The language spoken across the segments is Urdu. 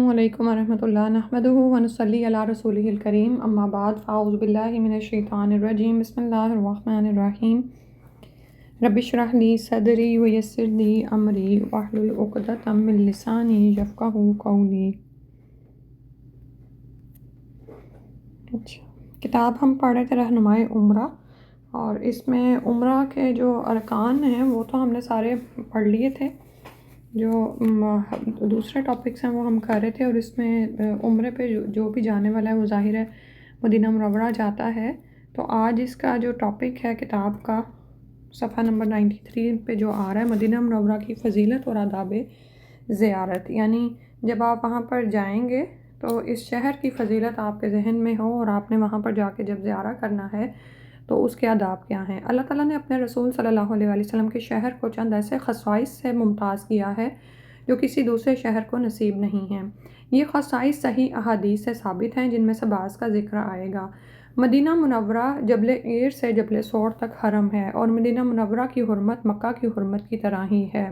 السلام علیکم ورحمۃ اللہ نحمدہ ونصلی علی رسولہ الکریم اما بعد فاعوذ باللہ من الشیطان الرجیم بسم اللہ الرحمن الرحیم رب اشرح لی صدری ویسر لی امری واحلل عقدۃ من لسانی یفقہوا قولی۔ کتاب ہم پڑھ رہے تھے رہنمائے عمرہ، اور اس میں عمرہ کے جو ارکان ہیں وہ تو ہم نے سارے پڑھ لیے تھے۔ جو دوسرے ٹاپکس ہیں وہ ہم کر رہے تھے، اور اس میں عمرے پہ جو بھی جانے والا ہے وہ ظاہر ہے مدینہ منورہ جاتا ہے۔ تو آج اس کا جو ٹاپک ہے کتاب کا صفحہ نمبر 93 پہ جو آ رہا ہے مدینہ منورہ کی فضیلت اور آداب زیارت، یعنی جب آپ وہاں پر جائیں گے تو اس شہر کی فضیلت آپ کے ذہن میں ہو، اور آپ نے وہاں پر جا کے جب زیارہ کرنا ہے تو اس کے آداب کیا ہیں۔ اللہ تعالیٰ نے اپنے رسول صلی اللہ علیہ وسلم کے شہر کو چند ایسے خصائص سے ممتاز کیا ہے جو کسی دوسرے شہر کو نصیب نہیں ہیں۔ یہ خصائص صحیح احادیث سے ثابت ہیں، جن میں سے بعض کا ذکر آئے گا۔ مدینہ منورہ جبل عیر سے جبل سور تک حرم ہے، اور مدینہ منورہ کی حرمت مکہ کی حرمت کی طرح ہی ہے،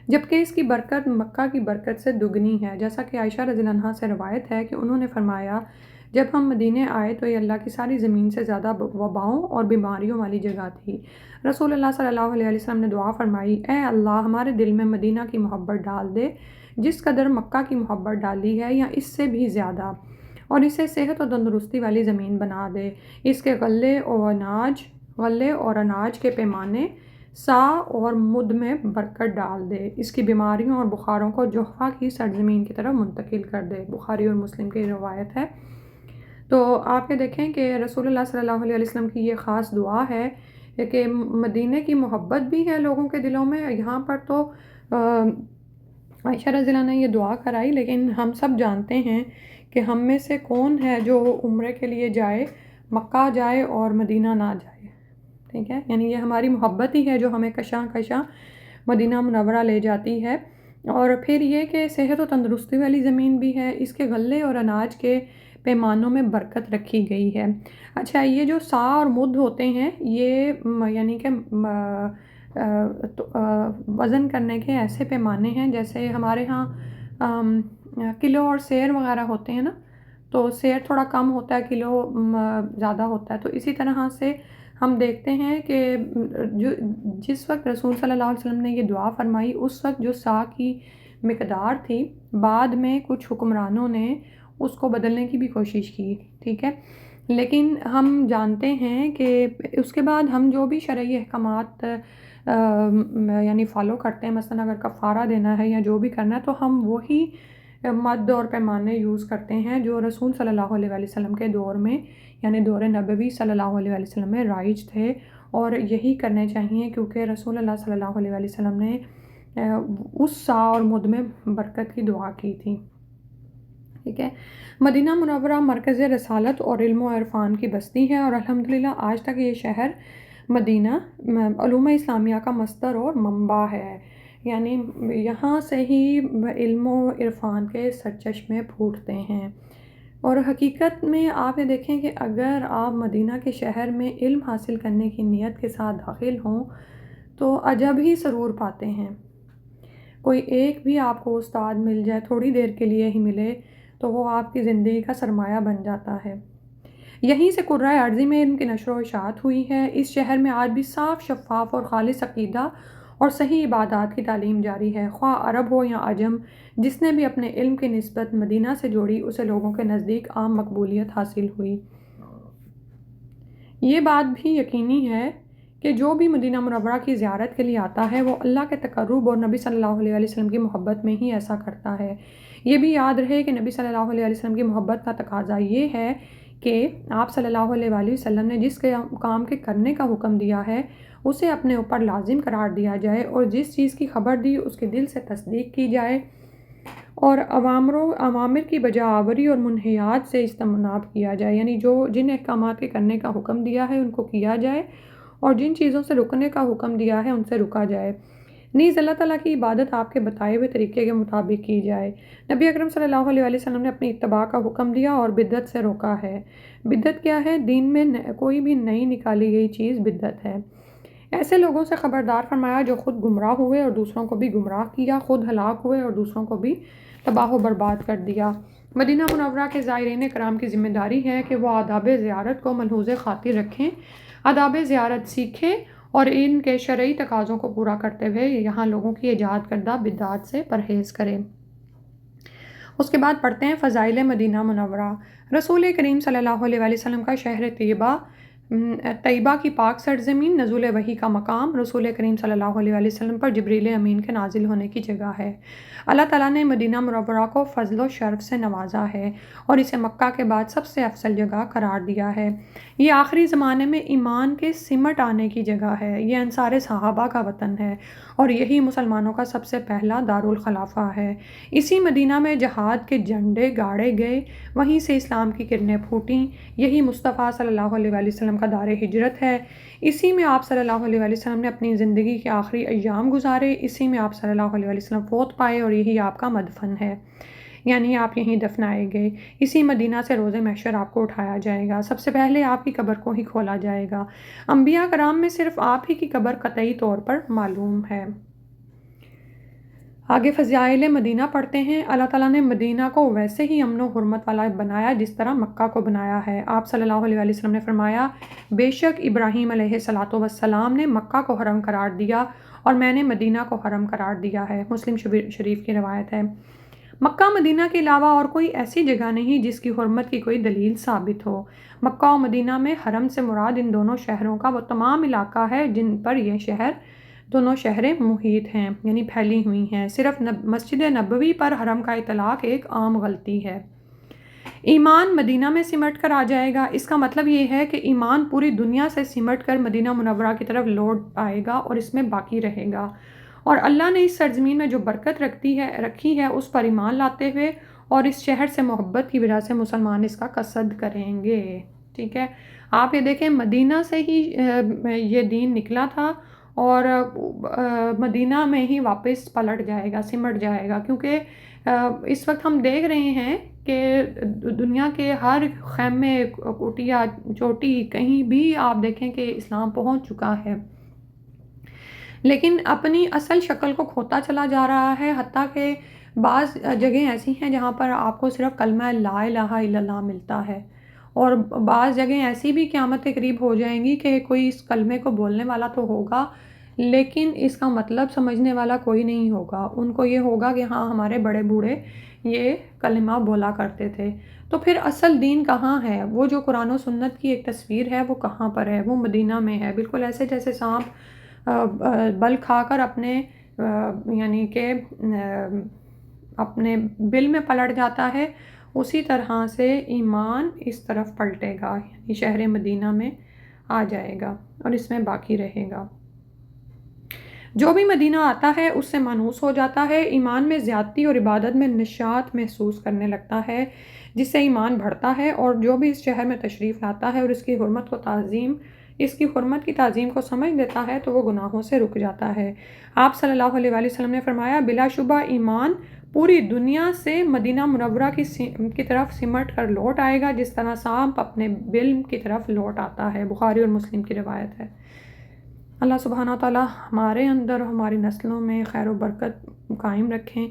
جبکہ اس کی برکت مکہ کی برکت سے دگنی ہے۔ جیسا کہ عائشہ رضی اللہ عنہا سے روایت ہے کہ انہوں نے فرمایا، جب ہم مدینے آئے تو یہ اللہ کی ساری زمین سے زیادہ وباؤں اور بیماریوں والی جگہ تھی۔ رسول اللہ صلی اللہ علیہ وسلم نے دعا فرمائی، اے اللہ ہمارے دل میں مدینہ کی محبت ڈال دے جس قدر مکہ کی محبت ڈالی ہے یا اس سے بھی زیادہ، اور اسے صحت و تندرستی والی زمین بنا دے۔ اس کے غلے اور اناج کے پیمانے، سا اور مد میں برکت ڈال دے۔ اس کی بیماریوں اور بخاروں کو جحفہ کی سرزمین کی طرف منتقل کر دے۔ بخاری اور مسلم کی روایت ہے۔ تو آپ یہ دیکھیں کہ رسول اللہ صلی اللہ علیہ وسلم کی یہ خاص دعا ہے کہ مدینے کی محبت بھی ہے لوگوں کے دلوں میں۔ یہاں پر تو عائشہ رضی اللہ عنہا نے یہ دعا کرائی، لیکن ہم سب جانتے ہیں کہ ہم میں سے کون ہے جو عمرے کے لیے جائے، مکہ جائے اور مدینہ نہ جائے، ٹھیک ہے؟ یعنی یہ ہماری محبت ہی ہے جو ہمیں کشاں کشاں مدینہ منورہ لے جاتی ہے۔ اور پھر یہ کہ صحت و تندرستی والی زمین بھی ہے، اس کے غلے اور اناج کے پیمانوں میں برکت رکھی گئی ہے۔ اچھا، یہ جو سا اور مد ہوتے ہیں یہ یعنی کہ وزن کرنے کے ایسے پیمانے ہیں جیسے ہمارے ہاں کلو اور سیر وغیرہ ہوتے ہیں نا، تو سیر تھوڑا کم ہوتا ہے، کلو زیادہ ہوتا ہے۔ تو اسی طرح سے ہم دیکھتے ہیں کہ جس وقت رسول صلی اللہ علیہ وسلم نے یہ دعا فرمائی اس وقت جو سا کی مقدار تھی، بعد میں کچھ حکمرانوں نے اس کو بدلنے کی بھی کوشش کی، ٹھیک ہے؟ لیکن ہم جانتے ہیں کہ اس کے بعد ہم جو بھی شرعی احکامات یعنی فالو کرتے ہیں، مثلا اگر کفارہ دینا ہے یا جو بھی کرنا ہے تو ہم وہی مد اور پیمانے یوز کرتے ہیں جو رسول صلی اللہ علیہ وسلم کے دور میں، یعنی دور نبوی صلی اللہ علیہ وسلم میں رائج تھے، اور یہی کرنے چاہیے کیونکہ رسول اللہ صلی اللہ علیہ وسلم نے اس سا اور مد میں برکت کی دعا کی تھی، ٹھیک ہے؟ مدینہ منورہ مرکز رسالت اور علم و عرفان کی بستی ہے، اور الحمدللہ آج تک یہ شہر مدینہ علوم اسلامیہ کا مصدر اور منبع ہے، یعنی یہاں سے ہی علم و عرفان کے سرچشمے پھوٹتے ہیں۔ اور حقیقت میں آپ یہ دیکھیں کہ اگر آپ مدینہ کے شہر میں علم حاصل کرنے کی نیت کے ساتھ داخل ہوں تو عجب ہی سرور پاتے ہیں۔ کوئی ایک بھی آپ کو استاد مل جائے، تھوڑی دیر کے لیے ہی ملے، تو وہ آپ کی زندگی کا سرمایہ بن جاتا ہے۔ یہیں سے کرۂ ارضی میں ان کی نشر و اشاعت ہوئی ہے۔ اس شہر میں آج بھی صاف، شفاف اور خالص عقیدہ اور صحیح عبادات کی تعلیم جاری ہے، خواہ عرب ہو یا عجم۔ جس نے بھی اپنے علم کی نسبت مدینہ سے جوڑی اسے لوگوں کے نزدیک عام مقبولیت حاصل ہوئی۔ یہ بات بھی یقینی ہے کہ جو بھی مدینہ منورہ کی زیارت کے لیے آتا ہے وہ اللہ کے تقرب اور نبی صلی اللہ علیہ وسلم کی محبت میں ہی ایسا کرتا ہے۔ یہ بھی یاد رہے کہ نبی صلی اللہ علیہ وسلم کی محبت کا تقاضا یہ ہے کہ آپ صلی اللہ علیہ وسلم نے جس کام کے کرنے کا حکم دیا ہے اسے اپنے اوپر لازم قرار دیا جائے، اور جس چیز کی خبر دی اس کے دل سے تصدیق کی جائے، اور اوامر کی بجا آوری اور منہیات سے اجتناب کیا جائے، یعنی جن احکامات کے کرنے کا حکم دیا ہے ان کو کیا جائے، اور جن چیزوں سے رکنے کا حکم دیا ہے ان سے رکا جائے۔ نیز اللہ تعالیٰ کی عبادت آپ کے بتائے ہوئے طریقے کے مطابق کی جائے۔ نبی اکرم صلی اللہ علیہ وسلم نے اپنی اتباع کا حکم دیا اور بدعت سے روکا ہے۔ بدعت کیا ہے؟ دین میں کوئی بھی نئی نکالی گئی چیز بدعت ہے۔ ایسے لوگوں سے خبردار فرمایا جو خود گمراہ ہوئے اور دوسروں کو بھی گمراہ کیا، خود ہلاک ہوئے اور دوسروں کو بھی تباہ و برباد کر دیا۔ مدینہ منورہ کے زائرین کرام کی ذمہ داری ہے کہ وہ آداب زیارت کو ملحوظ خاطر رکھیں، آداب زیارت سیکھیں اور ان کے شرعی تقاضوں کو پورا کرتے ہوئے یہاں لوگوں کی ایجاد کردہ بدعات سے پرہیز کریں۔ اس کے بعد پڑھتے ہیں فضائل مدینہ منورہ۔ رسول کریم صلی اللہ علیہ وآلہ وسلم کا شہر طیبہ کی پاک سرزمین، نزول وحی کا مقام، رسول کریم صلی اللہ علیہ وآلہ وسلم پر جبریل امین کے نازل ہونے کی جگہ ہے۔ اللہ تعالیٰ نے مدینہ منورہ کو فضل و شرف سے نوازا ہے اور اسے مکہ کے بعد سب سے افضل جگہ قرار دیا ہے۔ یہ آخری زمانے میں ایمان کے سمٹ آنے کی جگہ ہے، یہ انصار صحابہ کا وطن ہے اور یہی مسلمانوں کا سب سے پہلا دارالخلافہ ہے۔ اسی مدینہ میں جہاد کے جھنڈے گاڑے گئے، وہیں سے اسلام کی کرنیں پھوٹیں، یہی مصطفیٰ صلی اللہ علیہ وآلہ وسلم کا دار ہجرت ہے، اسی میں آپ صلی اللہ علیہ وآلہ وسلم نے اپنی زندگی کے آخری ایام گزارے، اسی میں آپ صلی اللہ علیہ وآلہ وسلم فوت پائے اور یہی آپ کا مدفن ہے، یعنی آپ یہیں دفنائے گئے۔ اسی مدینہ سے روز محشر آپ کو اٹھایا جائے گا، سب سے پہلے آپ کی قبر کو ہی کھولا جائے گا۔ انبیاء کرام میں صرف آپ ہی کی قبر قطعی طور پر معلوم ہے۔ آگے فضائل مدینہ پڑھتے ہیں۔ اللہ تعالیٰ نے مدینہ کو ویسے ہی امن و حرمت والا بنایا جس طرح مکہ کو بنایا ہے۔ آپ صلی اللہ علیہ وآلہ وسلم نے فرمایا، بے شک ابراہیم علیہ السلام نے مکہ کو حرم قرار دیا اور میں نے مدینہ کو حرم قرار دیا ہے، مسلم شریف کی روایت ہے۔ مکہ مدینہ کے علاوہ اور کوئی ایسی جگہ نہیں جس کی حرمت کی کوئی دلیل ثابت ہو۔ مکہ و مدینہ میں حرم سے مراد ان دونوں شہروں کا وہ تمام علاقہ ہے جن پر یہ دونوں شہریں محیط ہیں، یعنی پھیلی ہوئی ہیں۔ صرف مسجد نبوی پر حرم کا اطلاق ایک عام غلطی ہے۔ ایمان مدینہ میں سمٹ کر آ جائے گا، اس کا مطلب یہ ہے کہ ایمان پوری دنیا سے سمٹ کر مدینہ منورہ کی طرف لوٹ آئے گا اور اس میں باقی رہے گا، اور اللہ نے اس سرزمین میں جو برکت رکھی ہے اس پر ایمان لاتے ہوئے اور اس شہر سے محبت کی وجہ سے مسلمان اس کا قصد کریں گے۔ ٹھیک ہے، آپ یہ دیکھیں مدینہ سے ہی یہ دین نکلا تھا اور مدینہ میں ہی واپس پلٹ جائے گا، سمٹ جائے گا، کیونکہ اس وقت ہم دیکھ رہے ہیں کہ دنیا کے ہر خیمے کوٹیا چوٹی کہیں بھی آپ دیکھیں کہ اسلام پہنچ چکا ہے، لیکن اپنی اصل شکل کو کھوتا چلا جا رہا ہے، حتیٰ کہ بعض جگہیں ایسی ہیں جہاں پر آپ کو صرف کلمہ لا الہ الا اللہ ملتا ہے، اور بعض جگہیں ایسی بھی قیامت کے قریب ہو جائیں گی کہ کوئی اس کلمے کو بولنے والا تو ہوگا لیکن اس کا مطلب سمجھنے والا کوئی نہیں ہوگا، ان کو یہ ہوگا کہ ہاں ہمارے بڑے بوڑھے یہ کلمہ بولا کرتے تھے۔ تو پھر اصل دین کہاں ہے؟ وہ جو قرآن و سنت کی ایک تصویر ہے وہ کہاں پر ہے؟ وہ مدینہ میں ہے، بالکل ایسے جیسے سانپ بل کھا کر اپنے یعنی کہ اپنے بل میں پلٹ جاتا ہے، اسی طرح سے ایمان اس طرف پلٹے گا، یعنی شہر مدینہ میں آ جائے گا اور اس میں باقی رہے گا۔ جو بھی مدینہ آتا ہے اس سے مانوس ہو جاتا ہے، ایمان میں زیادتی اور عبادت میں نشاط محسوس کرنے لگتا ہے، جس سے ایمان بڑھتا ہے، اور جو بھی اس شہر میں تشریف لاتا ہے اور اس کی حرمت کی تعظیم کو سمجھ لیتا ہے تو وہ گناہوں سے رک جاتا ہے۔ آپ صلی اللہ علیہ وآلہ وسلم نے فرمایا، بلا شبہ ایمان پوری دنیا سے مدینہ منورہ کی طرف سمٹ کر لوٹ آئے گا جس طرح سانپ اپنے بل کی طرف لوٹ آتا ہے، بخاری اور مسلم کی روایت ہے۔ اللہ سبحانہ تعالیٰ ہمارے اندر ہماری نسلوں میں خیر و برکت قائم رکھیں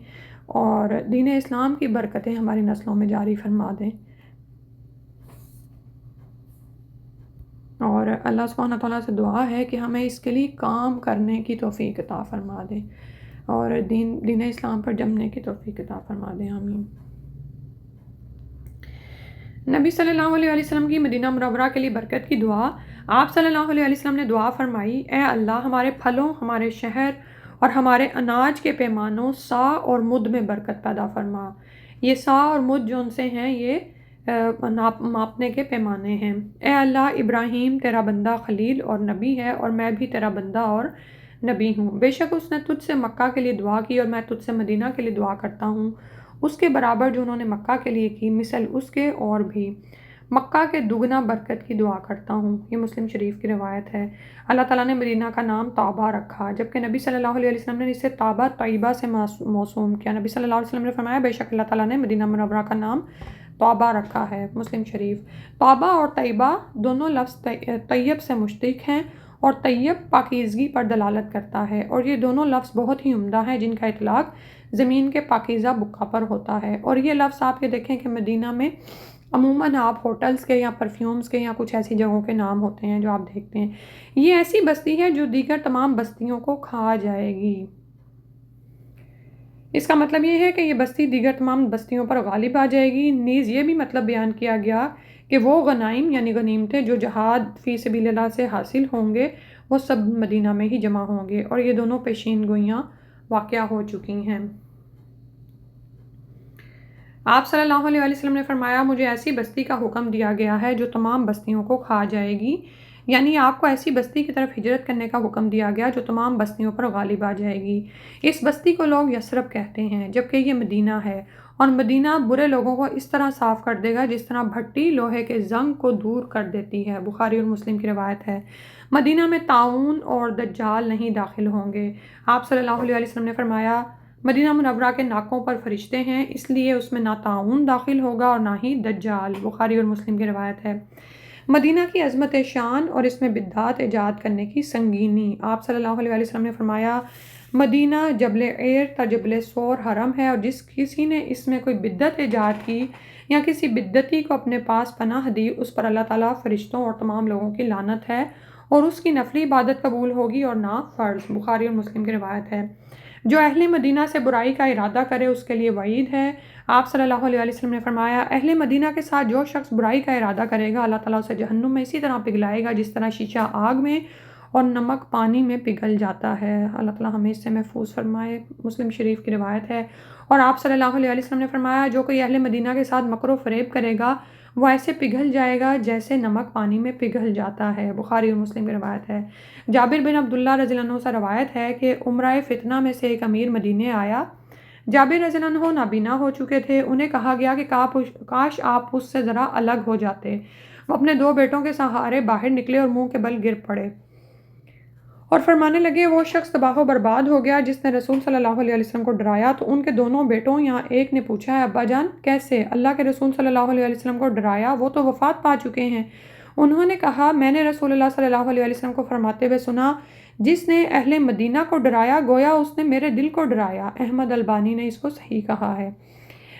اور دین اسلام کی برکتیں ہماری نسلوں میں جاری فرما دیں، اور اللہ سبحانہ تعالیٰ سے دعا ہے کہ ہمیں اس کے لیے کام کرنے کی توفیق عطا فرما دیں اور دین اسلام پر جمنے کی توفیق عطا فرما دیں، آمین۔ نبی صلی اللہ علیہ وسلم کی مدینہ منورہ کے لیے برکت کی دعا۔ آپ صلی اللہ علیہ وسلم نے دعا فرمائی، اے اللہ ہمارے پھلوں، ہمارے شہر اور ہمارے اناج کے پیمانوں سا اور مد میں برکت پیدا فرما۔ یہ سا اور مد جو ان سے ہیں یہ ماپنے کے پیمانے ہیں۔ اے اللہ ابراہیم تیرا بندہ خلیل اور نبی ہے اور میں بھی تیرا بندہ اور نبی ہوں، بے شک اس نے تجھ سے مکہ کے لیے دعا کی اور میں تجھ سے مدینہ کے لیے دعا کرتا ہوں اس کے برابر جو انہوں نے مکہ کے لیے کی، مثل اس کے اور بھی مکہ کے دگنا برکت کی دعا کرتا ہوں۔ یہ مسلم شریف کی روایت ہے۔ اللہ تعالیٰ نے مدینہ کا نام طابہ رکھا جبکہ نبی صلی اللہ علیہ وسلم نے اسے طابہ طیبہ سے موسوم کیا۔ نبی صلی اللہ علیہ وسلم نے فرمایا، بے شک اللہ تعالیٰ نے مدینہ منورہ کا نام طابہ رکھا ہے، مسلم شریف۔ طابہ اور طیبہ دونوں لفظ طیب سے مشتق ہیں اور طیب پاکیزگی پر دلالت کرتا ہے، اور یہ دونوں لفظ بہت ہی عمدہ ہیں جن کا اطلاق زمین کے پاکیزہ بقع پر ہوتا ہے۔ اور یہ لفظ آپ یہ دیکھیں کہ مدینہ میں عموماً آپ ہوٹلز کے یا پرفیومز کے یا کچھ ایسی جگہوں کے نام ہوتے ہیں جو آپ دیکھتے ہیں۔ یہ ایسی بستی ہے جو دیگر تمام بستیوں کو کھا جائے گی۔ اس کا مطلب یہ ہے کہ یہ بستی دیگر تمام بستیوں پر غالب آ جائے گی۔ نیز یہ بھی مطلب بیان کیا گیا کہ وہ غنائم یعنی غنیمتیں جو جہاد فی سبیل اللہ سے حاصل ہوں گے وہ سب مدینہ میں ہی جمع ہوں گے، اور یہ دونوں پیشین گوئیاں واقعہ ہو چکی ہیں۔ آپ صلی اللہ علیہ وسلم نے فرمایا مجھے ایسی بستی کا حکم دیا گیا ہے جو تمام بستیوں کو کھا جائے گی، یعنی آپ کو ایسی بستی کی طرف ہجرت کرنے کا حکم دیا گیا جو تمام بستیوں پر غالب آ جائے گی۔ اس بستی کو لوگ یثرب کہتے ہیں جبکہ یہ مدینہ ہے، اور مدینہ برے لوگوں کو اس طرح صاف کر دے گا جس طرح بھٹی لوہے کے زنگ کو دور کر دیتی ہے۔ بخاری اور مسلم کی روایت ہے۔ مدینہ میں طاعون اور دجال نہیں داخل ہوں گے۔ آپ صلی اللہ علیہ وسلم نے فرمایا مدینہ منورہ کے ناکوں پر فرشتے ہیں، اس لیے اس میں نہ طاعون داخل ہوگا اور نہ ہی دجال۔ بخاری اور مسلم کی روایت ہے۔ مدینہ کی عظمت شان اور اس میں بدعات ایجاد کرنے کی سنگینی۔ آپ صلی اللہ علیہ وسلم نے فرمایا مدینہ جبل عیر تا جبل سور حرم ہے، اور جس کسی نے اس میں کوئی بدعت ایجاد کی یا کسی بدعتی کو اپنے پاس پناہ دی اس پر اللہ تعالیٰ فرشتوں اور تمام لوگوں کی لعنت ہے، اور اس کی نفلی عبادت قبول ہوگی اور نہ فرض۔ بخاری اور مسلم کی روایت ہے۔ جو اہل مدینہ سے برائی کا ارادہ کرے اس کے لیے وعید ہے۔ آپ صلی اللہ علیہ وسلم نے فرمایا اہل مدینہ کے ساتھ جو شخص برائی کا ارادہ کرے گا اللہ تعالیٰ اسے جہنم میں اسی طرح پگھلائے گا جس طرح شیشہ آگ میں اور نمک پانی میں پگھل جاتا ہے۔ اللہ تعالیٰ ہمیں اس سے محفوظ فرمائے۔ مسلم شریف کی روایت ہے۔ اور آپ صلی اللہ علیہ وسلم نے فرمایا جو کوئی اہل مدینہ کے ساتھ مکر و فریب کرے گا وہ ایسے پگھل جائے گا جیسے نمک پانی میں پگھل جاتا ہے۔ بخاری اور مسلم کی روایت ہے۔ جابر بن عبداللہ رضی اللہ عنہ سے روایت ہے کہ عمرہ فتنہ میں سے ایک امیر مدینے آیا۔ جابر رضی اللہ عنہ نابینا ہو چکے تھے۔ انہیں کہا گیا کہ کاش آپ اس سے ذرا الگ ہو جاتے۔ وہ اپنے 2 بیٹوں کے سہارے باہر نکلے اور منہ کے بل گر پڑے اور فرمانے لگے وہ شخص تباہ و برباد ہو گیا جس نے رسول صلی اللہ علیہ وسلم کو ڈرایا۔ تو ان کے دونوں بیٹوں یہاں ایک نے پوچھا ابا جان کیسے؟ اللہ کے رسول صلی اللہ علیہ وسلم کو ڈرایا، وہ تو وفات پا چکے ہیں۔ انہوں نے کہا میں نے رسول اللہ صلی اللہ علیہ وسلم کو فرماتے ہوئے سنا جس نے اہل مدینہ کو ڈرایا گویا اس نے میرے دل کو ڈرایا۔ احمد البانی نے اس کو صحیح کہا ہے۔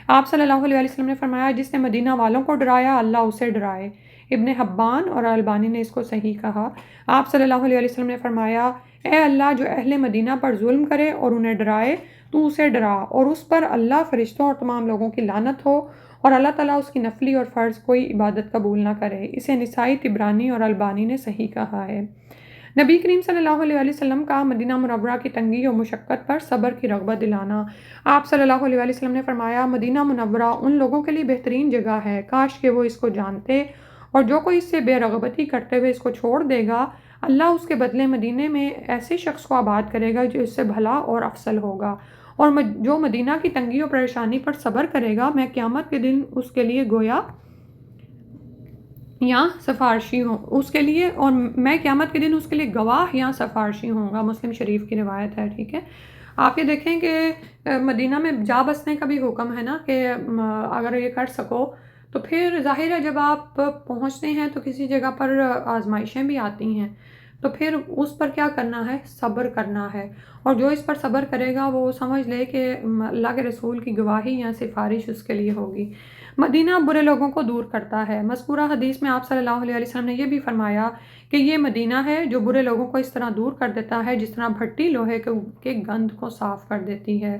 آپ صلی اللہ علیہ وسلم نے فرمایا جس نے مدینہ والوں کو ڈرایا اللہ اسے ڈرائے۔ ابن حبان اور البانی نے اس کو صحیح کہا۔ آپ صلی اللہ علیہ وسلم نے فرمایا اے اللہ جو اہل مدینہ پر ظلم کرے اور انہیں ڈرائے تو اسے ڈرا اور اس پر اللہ فرشتوں اور تمام لوگوں کی لعنت ہو اور اللہ تعالیٰ اس کی نفلی اور فرض کوئی عبادت قبول نہ کرے۔ اسے نسائی طبرانی اور البانی نے صحیح کہا ہے۔ نبی کریم صلی اللہ علیہ وسلم کا مدینہ منورہ کی تنگی اور مشقت پر صبر کی رغبت دلانا۔ آپ صلی اللہ علیہ وسلم نے فرمایا مدینہ منورہ ان لوگوں کے لیے بہترین جگہ ہے کاش کہ وہ اس کو جانتے، اور جو کوئی اس سے بے رغبتی کرتے ہوئے اس کو چھوڑ دے گا اللہ اس کے بدلے مدینے میں ایسے شخص کو آباد کرے گا جو اس سے بھلا اور افضل ہوگا، اور جو مدینہ کی تنگی اور پریشانی پر صبر کرے گا میں قیامت کے دن اس کے لیے گویا یا سفارشی ہوں اس کے لیے، اور میں قیامت کے دن اس کے لیے گواہ یا سفارشی ہوں گا۔ مسلم شریف کی روایت ہے۔ ٹھیک ہے، آپ یہ دیکھیں کہ مدینہ میں جا بسنے کا بھی حکم ہے نا کہ اگر یہ کر سکو تو پھر ظاہر ہے جب آپ پہنچتے ہیں تو کسی جگہ پر آزمائشیں بھی آتی ہیں تو پھر اس پر کیا کرنا ہے؟ صبر کرنا ہے، اور جو اس پر صبر کرے گا وہ سمجھ لے کہ اللہ کے رسول کی گواہی یا سفارش اس کے لیے ہوگی۔ مدینہ برے لوگوں کو دور کرتا ہے۔ مذکورہ حدیث میں آپ صلی اللہ علیہ وسلم نے یہ بھی فرمایا کہ یہ مدینہ ہے جو برے لوگوں کو اس طرح دور کر دیتا ہے جس طرح بھٹی لوہے کے گند کو صاف کر دیتی ہے۔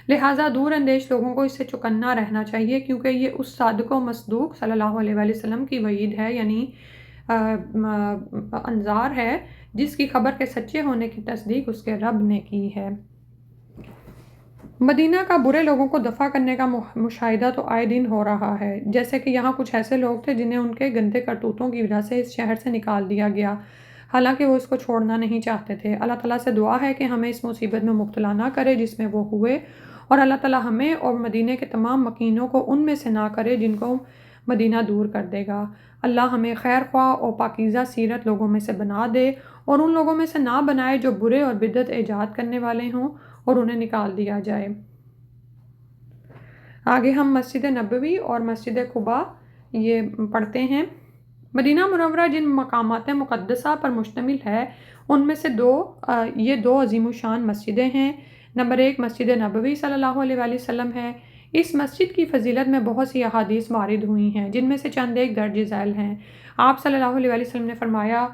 لہٰذا دور اندیش لوگوں کو اس سے چکنا رہنا چاہیے کیونکہ یہ اس صادق و مصدوق صلی اللہ علیہ وسلم کی وعید ہے، یعنی انذار ہے جس کی خبر کے سچے ہونے کی تصدیق اس کے رب نے کی ہے۔ مدینہ کا برے لوگوں کو دفع کرنے کا مشاہدہ تو آئے دن ہو رہا ہے، جیسے کہ یہاں کچھ ایسے لوگ تھے جنہیں ان کے گندے کرتوتوں کی وجہ سے اس شہر سے نکال دیا گیا، حالانکہ وہ اس کو چھوڑنا نہیں چاہتے تھے۔ اللہ تعالیٰ سے دعا ہے کہ ہمیں اس مصیبت میں مبتلا نہ کرے جس میں وہ ہوئے، اور اللہ تعالیٰ ہمیں اور مدینہ کے تمام مکینوں کو ان میں سے نہ کرے جن کو مدینہ دور کر دے گا۔ اللہ ہمیں خیر خواہ اور پاکیزہ سیرت لوگوں میں سے بنا دے اور ان لوگوں میں سے نہ بنائے جو برے اور بدعت ایجاد کرنے والے ہوں اور انہیں نکال دیا جائے۔ آگے ہم مسجد نبوی اور مسجد قباء یہ پڑھتے ہیں۔ مدینہ منورہ جن مقامات مقدسہ پر مشتمل ہے ان میں سے یہ دو عظیم الشان مسجدیں ہیں۔ نمبر 1 مسجد نبوی صلی اللہ علیہ وآلہ وسلم ہے۔ اس مسجد کی فضیلت میں بہت سی احادیث وارد ہوئی ہیں، جن میں سے چند ایک درج ذیل ہیں۔ آپ صلی اللہ علیہ وآلہ وسلم نے فرمایا،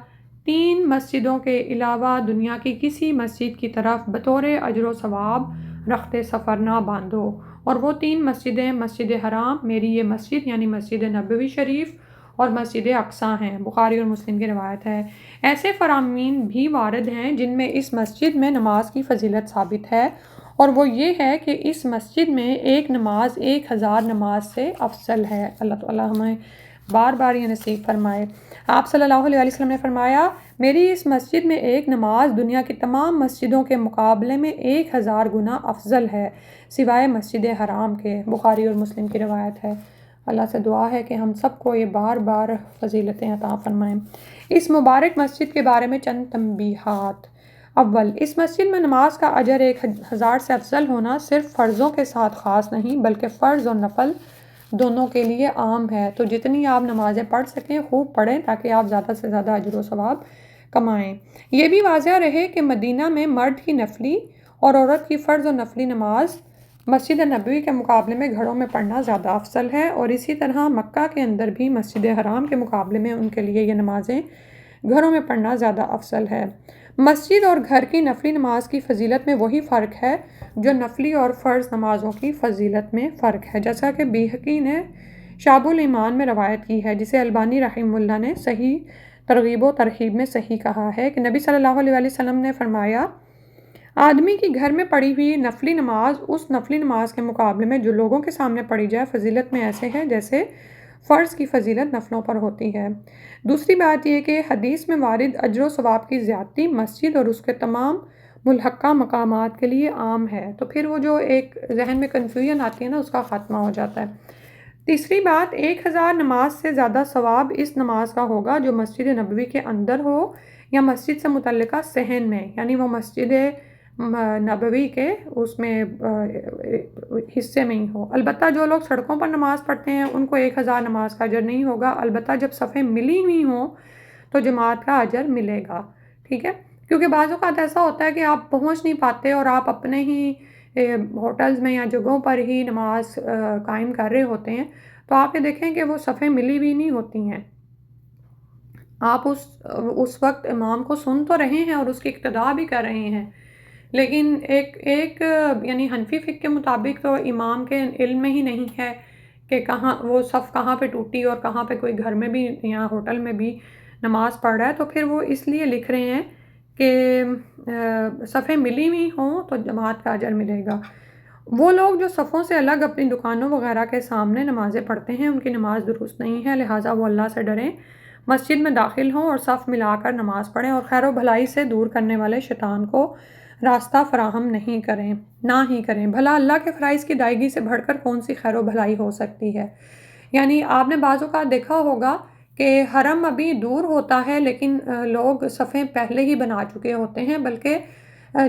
3 مسجدوں کے علاوہ دنیا کی کسی مسجد کی طرف بطور اجر و ثواب رخت سفر نہ باندھو، اور وہ 3 مسجدیں مسجد حرام، میری یہ مسجد یعنی مسجد نبوی شریف، اور مسجد اقصیٰ ہیں۔ بخاری اور مسلم کی روایت ہے۔ ایسے فرامین بھی وارد ہیں جن میں اس مسجد میں نماز کی فضیلت ثابت ہے، اور وہ یہ ہے کہ اس مسجد میں ایک نماز 1000 نماز سے افضل ہے۔ اللہ تعالیٰ ہمیں بار بار یہ نصیب فرمائے۔ آپ صلی اللہ علیہ وسلم نے فرمایا، میری اس مسجد میں ایک نماز دنیا کی تمام مسجدوں کے مقابلے میں 1000 گنا افضل ہے، سوائے مسجد حرام کے۔ بخاری اور مسلم کی روایت ہے۔ اللہ سے دعا ہے کہ ہم سب کو یہ بار بار فضیلتیں عطا فرمائیں۔ اس مبارک مسجد کے بارے میں چند تنبیہات۔ اول، اس مسجد میں نماز کا اجر 1000 سے افضل ہونا صرف فرضوں کے ساتھ خاص نہیں بلکہ فرض اور نفل دونوں کے لیے عام ہے، تو جتنی آپ نمازیں پڑھ سکیں خوب پڑھیں تاکہ آپ زیادہ سے زیادہ اجر و ثواب کمائیں۔ یہ بھی واضح رہے کہ مدینہ میں مرد کی نفلی اور عورت کی فرض و نفلی نماز مسجد نبوی کے مقابلے میں گھروں میں پڑھنا زیادہ افضل ہے، اور اسی طرح مکہ کے اندر بھی مسجد حرام کے مقابلے میں ان کے لیے یہ نمازیں گھروں میں پڑھنا زیادہ افضل ہے۔ مسجد اور گھر کی نفلی نماز کی فضیلت میں وہی فرق ہے جو نفلی اور فرض نمازوں کی فضیلت میں فرق ہے، جیسا کہ بیہقی نے شعب الایمان میں روایت کی ہے، جسے البانی رحمہ اللہ نے صحیح ترغیب و ترہیب میں صحیح کہا ہے کہ نبی صلی اللہ علیہ وسلم نے فرمایا، آدمی کی گھر میں پڑھی ہوئی نفلی نماز اس نفلی نماز کے مقابلے میں جو لوگوں کے سامنے پڑھی جائے فضیلت میں ایسے ہے جیسے فرض کی فضیلت نفلوں پر ہوتی ہے۔ دوسری بات یہ کہ حدیث میں وارد اجر و ثواب کی زیادتی مسجد اور اس کے تمام ملحقہ مقامات کے لیے عام ہے، تو پھر وہ جو ایک ذہن میں کنفیوژن آتی ہے نا، اس کا خاتمہ ہو جاتا ہے۔ تیسری بات، 1000 نماز سے زیادہ ثواب اس نماز کا ہوگا جو مسجد نبوی کے اندر ہو یا مسجد سے متعلقہ صحن میں، یعنی وہ مسجد نبوی کے اس میں حصے میں ہی ہو۔ البتہ جو لوگ سڑکوں پر نماز پڑھتے ہیں ان کو 1000 نماز کا اجر نہیں ہوگا، البتہ جب صفیں ملی ہوئی ہوں تو جماعت کا اجر ملے گا، ٹھیک ہے؟ کیونکہ بعض اوقات ایسا ہوتا ہے کہ آپ پہنچ نہیں پاتے اور آپ اپنے ہی ہوٹلز میں یا جگہوں پر ہی نماز قائم کر رہے ہوتے ہیں، تو آپ یہ دیکھیں کہ وہ صفیں ملی ہوئی نہیں ہوتی ہیں۔ آپ اس وقت امام کو سن تو رہے ہیں اور اس کی اقتداء بھی کر رہے ہیں، لیکن ایک یعنی حنفی فقہ کے مطابق تو امام کے علم میں ہی نہیں ہے کہ کہاں وہ صف کہاں پہ ٹوٹی اور کہاں پہ کوئی گھر میں بھی یا ہوٹل میں بھی نماز پڑھ رہا ہے، تو پھر وہ اس لیے لکھ رہے ہیں کہ صفیں ملی ہوئی ہوں تو جماعت کا اجر ملے گا۔ وہ لوگ جو صفوں سے الگ اپنی دکانوں وغیرہ کے سامنے نمازیں پڑھتے ہیں ان کی نماز درست نہیں ہے، لہٰذا وہ اللہ سے ڈریں، مسجد میں داخل ہوں اور صف ملا کر نماز پڑھیں، اور خیر و بھلائی سے دور کرنے والے شیطان کو راستہ فراہم نہ ہی کریں۔ بھلا اللہ کے فرائض کی ادائیگی سے بڑھ کر کون سی خیر و بھلائی ہو سکتی ہے؟ یعنی آپ نے بعض اوقات دیکھا ہوگا کہ حرم ابھی دور ہوتا ہے لیکن لوگ صفیں پہلے ہی بنا چکے ہوتے ہیں، بلکہ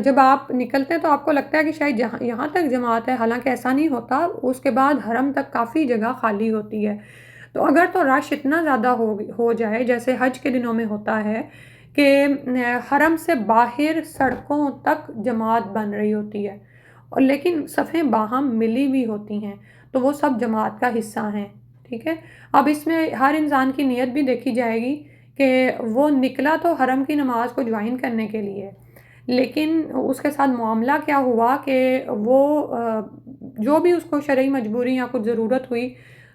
جب آپ نکلتے ہیں تو آپ کو لگتا ہے کہ شاید یہاں تک جماعت ہے، حالانکہ ایسا نہیں ہوتا، اس کے بعد حرم تک کافی جگہ خالی ہوتی ہے۔ تو اگر تو رش اتنا زیادہ ہو جائے جیسے حج کے دنوں میں ہوتا ہے کہ حرم سے باہر سڑکوں تک جماعت بن رہی ہوتی ہے اور لیکن صفیں باہم ملی ہوئی ہوتی ہیں، تو وہ سب جماعت کا حصہ ہیں، ٹھیک ہے؟ اب اس میں ہر انسان کی نیت بھی دیکھی جائے گی کہ وہ نکلا تو حرم کی نماز کو جوائن کرنے کے لیے، لیکن اس کے ساتھ معاملہ کیا ہوا کہ وہ جو بھی اس کو شرعی مجبوری یا کچھ ضرورت ہوئی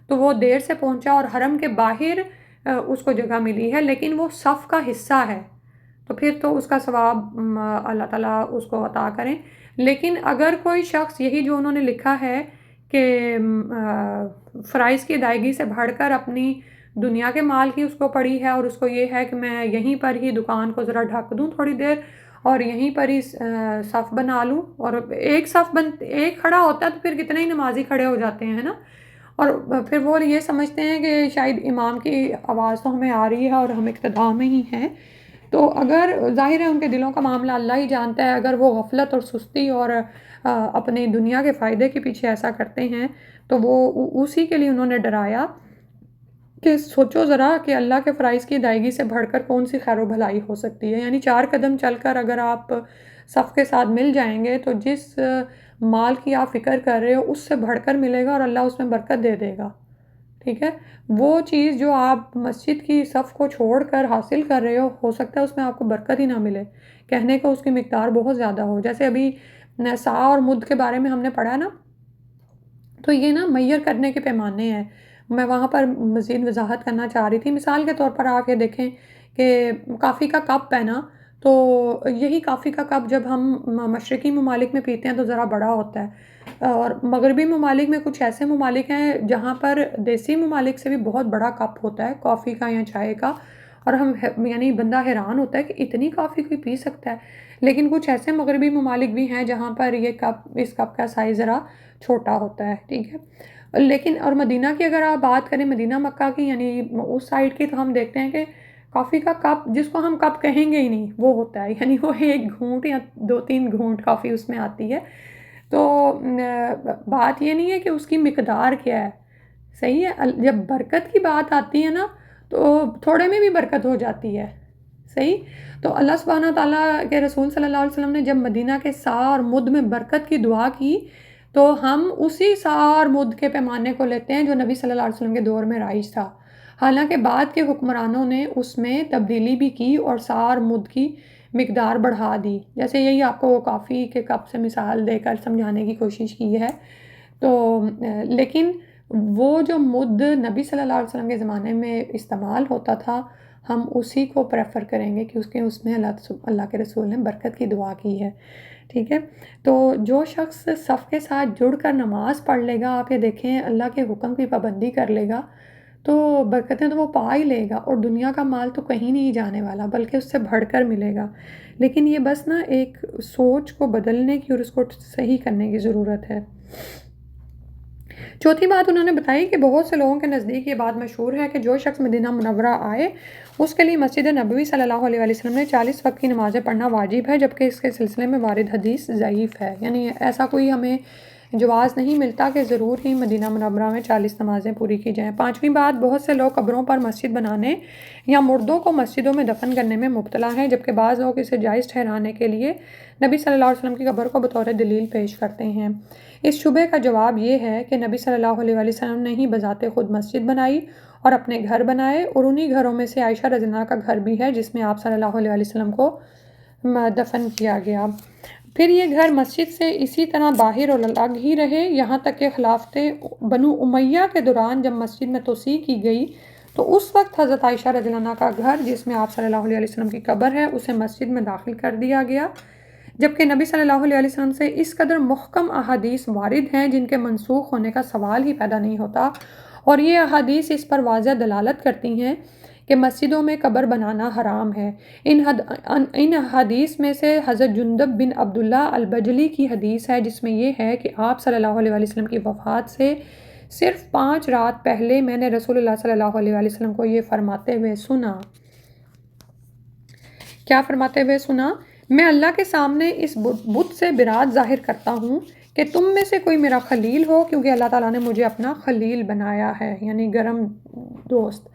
تو وہ دیر سے پہنچا اور حرم کے باہر اس کو جگہ ملی ہے لیکن وہ صف کا حصہ ہے، تو پھر تو اس کا ثواب اللہ تعالیٰ اس کو عطا کریں۔ لیکن اگر کوئی شخص یہی جو انہوں نے لکھا ہے کہ فرائض کی ادائیگی سے بڑھ کر اپنی دنیا کے مال کی اس کو پڑی ہے اور اس کو یہ ہے کہ میں یہیں پر ہی دکان کو ذرا ڈھک دوں تھوڑی دیر اور یہیں پر ہی صف بنا لوں، اور ایک کھڑا ہوتا ہے تو پھر کتنے ہی نمازی کھڑے ہو جاتے ہیں نا، اور پھر وہ یہ سمجھتے ہیں کہ شاید امام کی آواز تو ہمیں آ رہی ہے اور ہم اقتداء میں ہی ہیں، تو اگر ظاہر ہے ان کے دلوں کا معاملہ اللہ ہی جانتا ہے، اگر وہ غفلت اور سستی اور اپنی دنیا کے فائدے کے پیچھے ایسا کرتے ہیں تو وہ اسی کے لیے انہوں نے ڈرایا کہ سوچو ذرا کہ اللہ کے فرائض کی ادائیگی سے بڑھ کر کون سی خیر و بھلائی ہو سکتی ہے، یعنی 4 قدم چل کر اگر آپ صف کے ساتھ مل جائیں گے تو جس مال کی آپ فکر کر رہے ہو اس سے بڑھ کر ملے گا اور اللہ اس میں برکت دے دے گا، ٹھیک ہے؟ وہ چیز جو آپ مسجد کی صف کو چھوڑ کر حاصل کر رہے ہو سکتا ہے اس میں آپ کو برکت ہی نہ ملے، کہنے کو اس کی مقدار بہت زیادہ ہو۔ جیسے ابھی سا اور مد کے بارے میں ہم نے پڑھا نا، تو یہ نا میئر کرنے کے پیمانے ہیں، میں وہاں پر مزید وضاحت کرنا چاہ رہی تھی۔ مثال کے طور پر آ کے دیکھیں کہ کافی کا کپ ہے نا، تو یہی کافی کا کپ جب ہم مشرقی ممالک میں پیتے ہیں تو ذرا بڑا ہوتا ہے، اور مغربی ممالک میں کچھ ایسے ممالک ہیں جہاں پر دیسی ممالک سے بھی بہت بڑا کپ ہوتا ہے کافی کا یا چائے کا، اور ہم یعنی بندہ حیران ہوتا ہے کہ اتنی کافی کوئی پی سکتا ہے۔ لیکن کچھ ایسے مغربی ممالک بھی ہیں جہاں پر یہ کپ، اس کپ کا سائز ذرا چھوٹا ہوتا ہے، ٹھیک ہے؟ لیکن اور مدینہ کی اگر آپ بات کریں، مدینہ مکہ کی یعنی اس سائڈ کی، تو ہم دیکھتے ہیں کہ کافی کا کپ جس کو ہم کپ کہیں گے ہی نہیں وہ ہوتا ہے، یعنی وہ ایک گھونٹ یا دو تین گھونٹ کافی اس میں آتی ہے۔ تو بات یہ نہیں ہے کہ اس کی مقدار کیا ہے، صحیح ہے؟ جب برکت کی بات آتی ہے نا تو تھوڑے میں بھی برکت ہو جاتی ہے، صحیح؟ تو اللہ سبحانہ تعالیٰ کے رسول صلی اللہ علیہ وسلم نے جب مدینہ کے سا اور مد میں برکت کی دعا کی تو ہم اسی سا اور مد کے پیمانے کو لیتے ہیں جو نبی صلی اللہ علیہ وسلم کے دور میں رائج تھا، حالانکہ بعد کے حکمرانوں نے اس میں تبدیلی بھی کی اور سا اور مد کی مقدار بڑھا دی، جیسے یہی آپ کو کافی کے کپ سے مثال دے کر سمجھانے کی کوشش کی ہے۔ تو لیکن وہ جو مد نبی صلی اللہ علیہ وسلم کے زمانے میں استعمال ہوتا تھا ہم اسی کو پریفر کریں گے کہ اس میں اللہ کے رسول نے برکت کی دعا کی ہے، ٹھیک ہے؟ تو جو شخص صف کے ساتھ جڑ کر نماز پڑھ لے گا، آپ یہ دیکھیں اللہ کے حکم کی پابندی کر لے گا تو برکتیں تو وہ پا ہی لے گا، اور دنیا کا مال تو کہیں نہیں جانے والا بلکہ اس سے بڑھ کر ملے گا۔ لیکن یہ بس نا ایک سوچ کو بدلنے کی اور اس کو صحیح کرنے کی ضرورت ہے۔ چوتھی بات انہوں نے بتائی کہ بہت سے لوگوں کے نزدیک یہ بات مشہور ہے کہ جو شخص مدینہ منورہ آئے اس کے لیے مسجد نبوی صلی اللہ علیہ وسلم نے 40 وقت کی نمازیں پڑھنا واجب ہے، جبکہ اس کے سلسلے میں وارد حدیث ضعیف ہے، یعنی ایسا کوئی ہمیں جواز نہیں ملتا کہ ضرور ہی مدینہ منورہ میں 40 نمازیں پوری کی جائیں۔ پانچویں بات، بہت سے لوگ قبروں پر مسجد بنانے یا مردوں کو مسجدوں میں دفن کرنے میں مبتلا ہیں، جبکہ بعض لوگ اسے جائز ٹھہرانے کے لیے نبی صلی اللہ علیہ وسلم کی قبر کو بطور دلیل پیش کرتے ہیں۔ اس شبہ کا جواب یہ ہے کہ نبی صلی اللہ علیہ وسلم نے ہی بذات خود مسجد بنائی اور اپنے گھر بنائے، اور انہی گھروں میں سے عائشہ رضی اللہ عنہا کا گھر بھی ہے جس میں آپ صلی اللہ علیہ وسلم کو دفن کیا گیا۔ پھر یہ گھر مسجد سے اسی طرح باہر اور الگ ہی رہے یہاں تک کہ خلافت بنو امیہ کے دوران جب مسجد میں توسیع کی گئی تو اس وقت حضرت عائشہ رضی اللہ عنہا کا گھر جس میں آپ صلی اللہ علیہ وسلم کی قبر ہے اسے مسجد میں داخل کر دیا گیا، جبکہ نبی صلی اللہ علیہ وسلم سے اس قدر محکم احادیث وارد ہیں جن کے منسوخ ہونے کا سوال ہی پیدا نہیں ہوتا، اور یہ احادیث اس پر واضح دلالت کرتی ہیں کہ مسجدوں میں قبر بنانا حرام ہے۔ ان حدیث میں سے حضرت جندب بن عبداللہ البجلی کی حدیث ہے جس میں یہ ہے کہ آپ صلی اللہ علیہ وسلم کی وفات سے صرف 5 رات پہلے میں نے رسول اللہ صلی اللہ علیہ وسلم کو یہ فرماتے ہوئے سنا۔ کیا فرماتے ہوئے سنا؟ میں اللہ کے سامنے اس بت سے برات ظاہر کرتا ہوں کہ تم میں سے کوئی میرا خلیل ہو، کیونکہ اللہ تعالیٰ نے مجھے اپنا خلیل بنایا ہے، یعنی گرم دوست،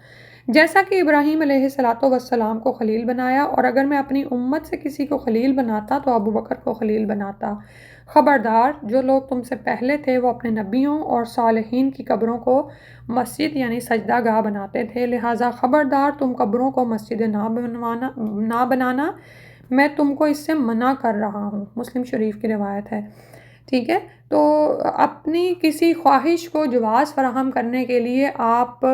جیسا کہ ابراہیم علیہ السلام کو خلیل بنایا، اور اگر میں اپنی امت سے کسی کو خلیل بناتا تو ابو بکر کو خلیل بناتا۔ خبردار، جو لوگ تم سے پہلے تھے وہ اپنے نبیوں اور صالحین کی قبروں کو مسجد یعنی سجدہ گاہ بناتے تھے، لہٰذا خبردار تم قبروں کو مسجد نہ بنانا، میں تم کو اس سے منع کر رہا ہوں۔ مسلم شریف کی روایت ہے، ٹھیک ہے؟ تو اپنی کسی خواہش کو جواز فراہم کرنے کے لیے آپ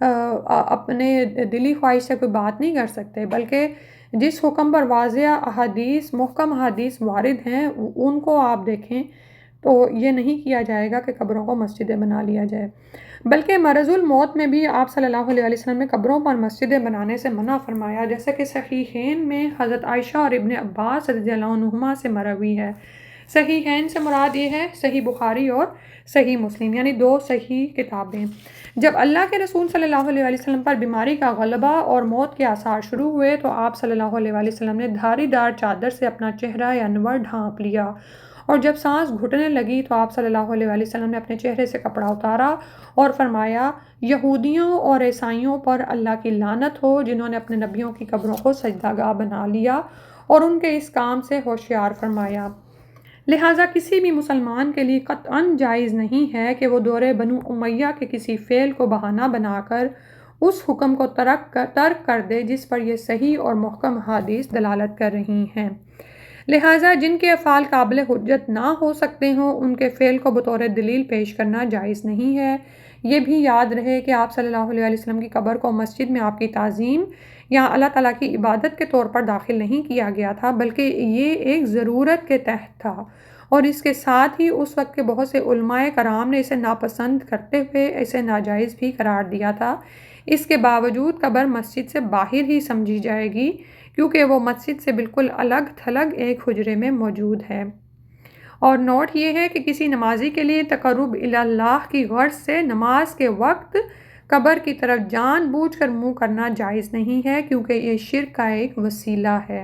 اپنے دلی خواہش سے کوئی بات نہیں کر سکتے، بلکہ جس حکم پر واضح احادیث، محکم احادیث وارد ہیں ان کو آپ دیکھیں تو یہ نہیں کیا جائے گا کہ قبروں کو مسجدیں بنا لیا جائے، بلکہ مرض الموت میں بھی آپ صلی اللہ علیہ وسلم نے قبروں پر مسجدیں بنانے سے منع فرمایا، جیسا کہ صحیحین میں حضرت عائشہ اور ابن عباس رضی اللہ عنہما سے مروی ہے۔ صحیحین سے مراد یہ ہے صحیح بخاری اور صحیح مسلم، یعنی 2 صحیح کتابیں۔ جب اللہ کے رسول صلی اللہ علیہ وسلم پر بیماری کا غلبہ اور موت کے آثار شروع ہوئے تو آپ صلی اللہ علیہ وسلم نے دھاری دار چادر سے اپنا چہرہ انور ڈھانپ لیا، اور جب سانس گھٹنے لگی تو آپ صلی اللہ علیہ وسلم نے اپنے چہرے سے کپڑا اتارا اور فرمایا، یہودیوں اور عیسائیوں پر اللہ کی لعنت ہو جنہوں نے اپنے نبیوں کی قبروں کو سجدہ گاہ بنا لیا اور ان کے اس کام سے ہوشیار فرمایا۔ لہٰذا کسی بھی مسلمان کے لیے قطعاً جائز نہیں ہے کہ وہ دور بنو امیہ کے کسی فعل کو بہانہ بنا کر اس حکم کو ترک کر دے جس پر یہ صحیح اور محکم حدیث دلالت کر رہی ہیں۔ لہٰذا جن کے افعال قابل حجت نہ ہو سکتے ہوں ان کے فعل کو بطور دلیل پیش کرنا جائز نہیں ہے۔ یہ بھی یاد رہے کہ آپ صلی اللہ علیہ وسلم کی قبر کو مسجد میں آپ کی تعظیم یا اللہ تعالیٰ کی عبادت کے طور پر داخل نہیں کیا گیا تھا، بلکہ یہ ایک ضرورت کے تحت تھا، اور اس کے ساتھ ہی اس وقت کے بہت سے علماء کرام نے اسے ناپسند کرتے ہوئے اسے ناجائز بھی قرار دیا تھا۔ اس کے باوجود قبر مسجد سے باہر ہی سمجھی جائے گی، کیونکہ وہ مسجد سے بالکل الگ تھلگ ایک حجرے میں موجود ہے۔ اور نوٹ یہ ہے کہ کسی نمازی کے لیے تقرب اللہ کی غرض سے نماز کے وقت قبر کی طرف جان بوجھ کر منہ کرنا جائز نہیں ہے، کیونکہ یہ شرک کا ایک وسیلہ ہے۔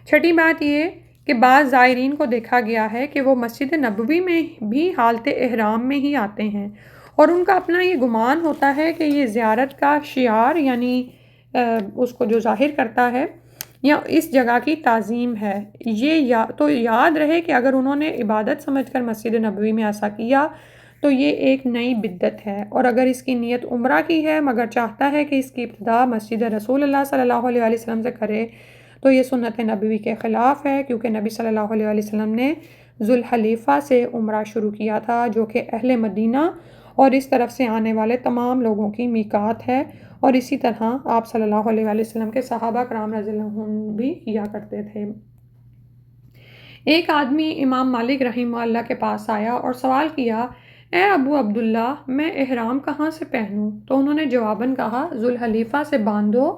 چھٹی بات یہ کہ بعض زائرین کو دیکھا گیا ہے کہ وہ مسجد نبوی میں بھی حالت احرام میں ہی آتے ہیں، اور ان کا اپنا یہ گمان ہوتا ہے کہ یہ زیارت کا شعار یعنی اس کو جو ظاہر کرتا ہے یا اس جگہ کی تعظیم ہے۔ یہ تو یاد رہے کہ اگر انہوں نے عبادت سمجھ کر مسجد نبوی میں ایسا کیا تو یہ ایک نئی بدعت ہے، اور اگر اس کی نیت عمرہ کی ہے مگر چاہتا ہے کہ اس کی ابتدا مسجد رسول اللہ صلی اللہ علیہ وسلم سے کرے تو یہ سنت نبوی کے خلاف ہے، کیونکہ نبی صلی اللہ علیہ وسلم نے ذوالحلیفہ سے عمرہ شروع کیا تھا، جو کہ اہل مدینہ اور اس طرف سے آنے والے تمام لوگوں کی میقات ہے، اور اسی طرح آپ صلی اللہ علیہ وسلم کے صحابہ کرام رضی اللہ عنہم بھی کیا کرتے تھے۔ ایک آدمی امام مالک رحمہ اللہ کے پاس آیا اور سوال کیا، اے ابو عبداللہ، میں احرام کہاں سے پہنوں؟ تو انہوں نے جواباً کہا، ذوالحلیفہ سے باندھو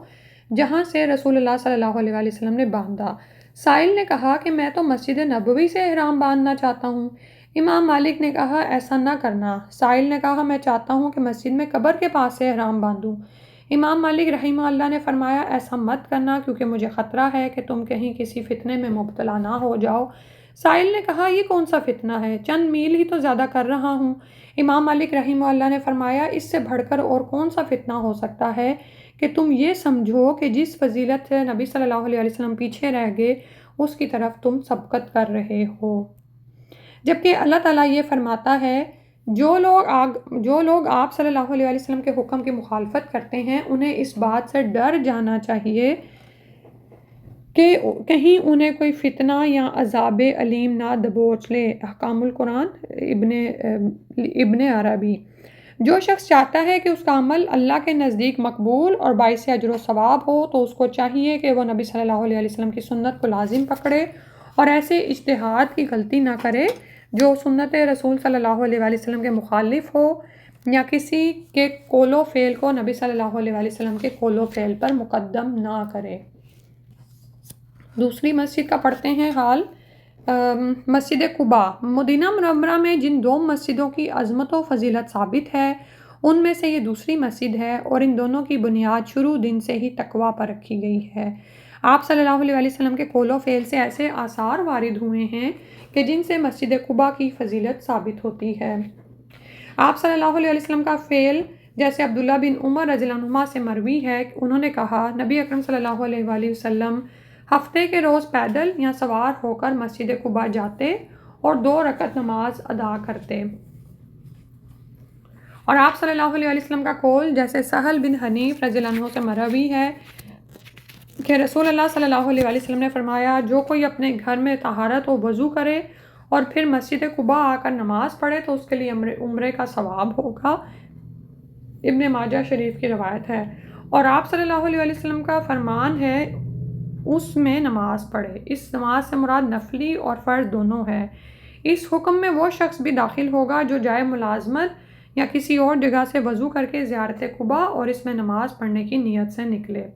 جہاں سے رسول اللہ صلی اللہ علیہ وسلم نے باندھا۔ سائل نے کہا کہ میں تو مسجد نبوی سے احرام باندھنا چاہتا ہوں۔ امام مالک نے کہا، ایسا نہ کرنا۔ سائل نے کہا، میں چاہتا ہوں کہ مسجد میں قبر کے پاس سے احرام باندھوں۔ امام مالک رحمہ اللہ نے فرمایا، ایسا مت کرنا، کیونکہ مجھے خطرہ ہے کہ تم کہیں کسی فتنے میں مبتلا نہ ہو جاؤ۔ سائل نے کہا، یہ کون سا فتنہ ہے؟ چند میل ہی تو زیادہ کر رہا ہوں۔ امام مالک رحمہ اللہ نے فرمایا، اس سے بڑھ کر اور کون سا فتنہ ہو سکتا ہے کہ تم یہ سمجھو کہ جس فضیلت سے نبی صلی اللہ علیہ وسلم پیچھے رہ گئے اس کی طرف تم سبقت کر رہے ہو، جبکہ اللہ تعالیٰ یہ فرماتا ہے، جو لوگ آپ صلی اللہ علیہ وسلم کے حکم کی مخالفت کرتے ہیں انہیں اس بات سے ڈر جانا چاہیے کہ کہیں انہیں کوئی فتنہ یا عذاب علیم نہ دبوچ لے۔ احکام القرآن ابن عربی۔ جو شخص چاہتا ہے کہ اس کا عمل اللہ کے نزدیک مقبول اور باعث اجر و ثواب ہو تو اس کو چاہیے کہ وہ نبی صلی اللہ علیہ وسلم کی سنت کو لازم پکڑے اور ایسے اجتہاد کی غلطی نہ کرے جو سنت رسول صلی اللہ علیہ وسلم کے مخالف ہو، یا کسی کے قول و فعل کو نبی صلی اللہ علیہ وسلم کے قول و فعل پر مقدم نہ کرے۔ دوسری مسجد کا پڑھتے ہیں حال۔ مسجد قباء۔ مدینہ منورہ میں جن دو مسجدوں کی عظمت و فضیلت ثابت ہے ان میں سے یہ دوسری مسجد ہے، اور ان دونوں کی بنیاد شروع دن سے ہی تقویٰ پر رکھی گئی ہے۔ آپ صلی اللہ علیہ وسلم کے قول و فعل سے ایسے آثار وارد ہوئے ہیں کہ جن سے مسجد قباء کی فضیلت ثابت ہوتی ہے۔ آپ صلی اللہ علیہ وسلم کا فعل جیسے عبداللہ بن عمر رضی اللہ عنہما سے مروی ہے، انہوں نے کہا، نبی اکرم صلی اللہ علیہ وآلہ وسلم ہفتے کے روز پیدل یا سوار ہو کر مسجد قباء جاتے اور 2 رکعت نماز ادا کرتے۔ اور آپ صلی اللہ علیہ وسلم کا قول جیسے سہل بن حنیف رضی اللہ عنہ سے مروی ہے کہ رسول اللہ صلی اللہ علیہ وسلم نے فرمایا، جو کوئی اپنے گھر میں طہارت و وضو کرے اور پھر مسجد قباء آ کر نماز پڑھے تو اس کے لیے عمرے کا ثواب ہوگا۔ ابن ماجہ شریف کی روایت ہے۔ اور آپ صلی اللہ علیہ وسلم کا فرمان ہے، اس میں نماز پڑھے۔ اس نماز سے مراد نفلی اور فرض دونوں ہے۔ اس حکم میں وہ شخص بھی داخل ہوگا جو جائے ملازمت یا کسی اور جگہ سے وضو کر کے زیارت قباء اور اس میں نماز پڑھنے کی نیت سے نکلے۔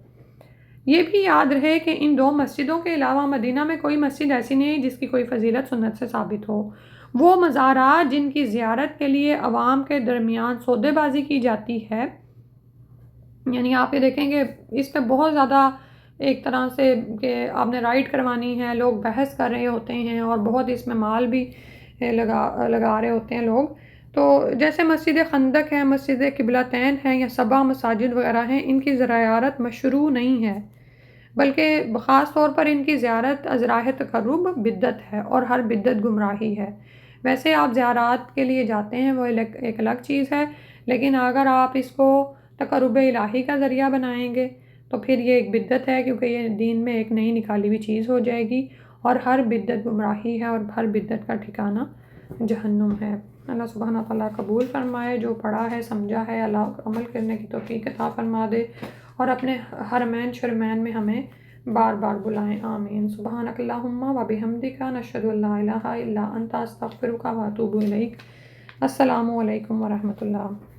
یہ بھی یاد رہے کہ ان 2 مسجدوں کے علاوہ مدینہ میں کوئی مسجد ایسی نہیں جس کی کوئی فضیلت سنت سے ثابت ہو۔ وہ مزارات جن کی زیارت کے لیے عوام کے درمیان سودے بازی کی جاتی ہے، یعنی آپ یہ دیکھیں کہ اس پہ بہت زیادہ ایک طرح سے کہ آپ نے رائڈ کروانی ہے، لوگ بحث کر رہے ہوتے ہیں اور بہت اس میں مال بھی لگا رہے ہوتے ہیں لوگ۔ تو جیسے مسجد خندق ہے، مسجد قبلتین ہے یا 7 مساجد وغیرہ ہیں، ان کی زیارت مشروع نہیں ہے، بلکہ خاص طور پر ان کی زیارت از راہ تقرب بدعت ہے اور ہر بدعت گمراہی ہے۔ ویسے آپ زیارات کے لیے جاتے ہیں وہ ایک الگ چیز ہے، لیکن اگر آپ اس کو تقرب الہی کا ذریعہ بنائیں گے تو پھر یہ ایک بدعت ہے، کیونکہ یہ دین میں ایک نئی نکالی ہوئی چیز ہو جائے گی، اور ہر بدعت گمراہی ہے اور ہر بدعت کا ٹھکانہ جہنم ہے۔ اللہ سبحانہ تعالیٰ قبول فرمائے، جو پڑھا ہے سمجھا ہے اللہ عمل کرنے کی توفیق عطا فرما دے، اور اپنے حرمین شرمین میں ہمیں بار بار بلائیں، آمین۔ سبحانک اللہم و بحمدک، نشہد ان لا الہ الا انت، استغفرک و اتوب الیک۔ السلام علیکم ورحمۃ اللہ۔